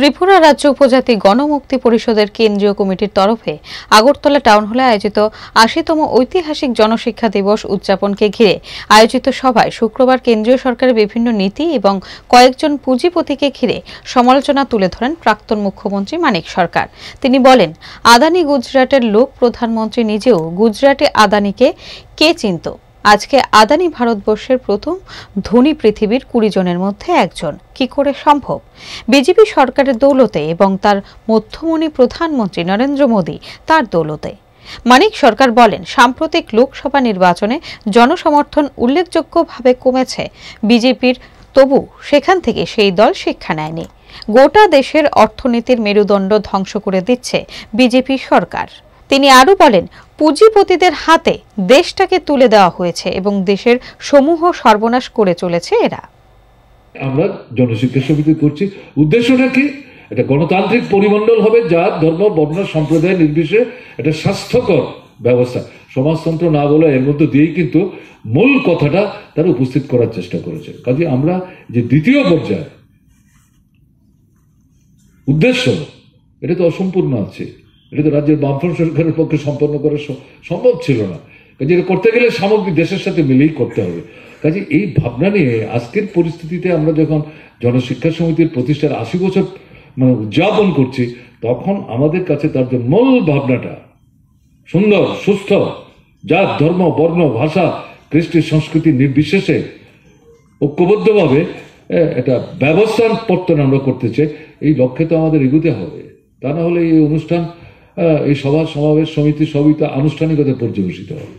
ত্রিপুরা রাজ্য উপজাতি গণমুক্তি পরিষদের কেন্দ্রীয় কমিটির তরফে আগরতলা টাউন হলে আয়োজিত ৮০তম ঐতিহাসিক জনশিক্ষা দিবস উদযাপনকে ঘিরে আয়োজিত সভায় শুক্রবার কেন্দ্রীয় সরকারের বিভিন্ন নীতি এবং কয়েকজন পুঁজিপতিকে ঘিরে সমালোচনা তুলে ধরেন প্রাক্তন মুখ্যমন্ত্রী মানিক সরকার। তিনি বলেন, আদানি গুজরাটের লোক, প্রধানমন্ত্রী নিজেও গুজরাটে আদানিকে কে চিনত? আজকে আদানি ভারতবর্ষের প্রথম ধনী পৃথিবীর ২০ জনের মধ্যে একজন। কি করে সম্ভব? বিজেপি সরকারের দৌলতে এবং তার মধ্যমণি প্রধানমন্ত্রী নরেন্দ্র মোদী তার দৌলতে। মানিক সরকার বলেন, সাম্প্রতিক লোকসভা নির্বাচনে জনসমর্থন উল্লেখযোগ্যভাবে কমেছে বিজেপির, তবু সেখান থেকে সেই দল শিক্ষা নেয়নি। গোটা দেশের অর্থনীতির মেরুদণ্ড ধ্বংস করে দিচ্ছে বিজেপি সরকার। তিনি আরো বলেন, পুঁজিপতিদের হাতে দেশটাকে তুলে দেওয়া হয়েছে এবং দেশের সমূহ সর্বনাশ করে চলেছে এরা। আমরা জনশিক্ষা সমিতি করছি, উদ্দেশ্যটা কি? এটা গণতান্ত্রিক পরিমণ্ডল হবে, যার ধর্ম, বর্ণ, সম্প্রদায় নির্বিশেষে এটা স্বাস্থ্যকর ব্যবস্থা। সমাজতন্ত্র না বলে এর মধ্যে দিয়েই কিন্তু মূল কথাটা তারা উপস্থিত করার চেষ্টা করেছে। কাজে আমরা যে দ্বিতীয় পর্যায়ে উদ্দেশ্য, এটা তো অসম্পূর্ণ আছে। এটা তো রাজ্যের বামফ্রন্ট সরকারের পক্ষে সম্পন্ন করা সম্ভব ছিল না। কাজে এটা করতে গেলে সামগ্রিক দেশের সাথে মিলেই করতে হবে। কাজে এই ভাবনা নিয়ে আজকের পরিস্থিতিতে আমরা যখন জনশিক্ষা সমিতির প্রতিষ্ঠার ৮০ বছর উদযাপন করছি, তখন আমাদের কাছে তার যে মূল ভাবনাটা সুন্দর, সুস্থ, জাত, ধর্ম, বর্ণ, ভাষা, কৃষ্টি, সংস্কৃতি নির্বিশেষে ঐক্যবদ্ধভাবে এটা ব্যবস্থার পত্তন আমরা করতে চাই, এই লক্ষ্যে তো আমাদের এগোতে হবে। তা না হলে এই অনুষ্ঠান, এই সভা সমাবেশ সমিতি সবই তো আনুষ্ঠানিকতা পর্যবেসিত হবে।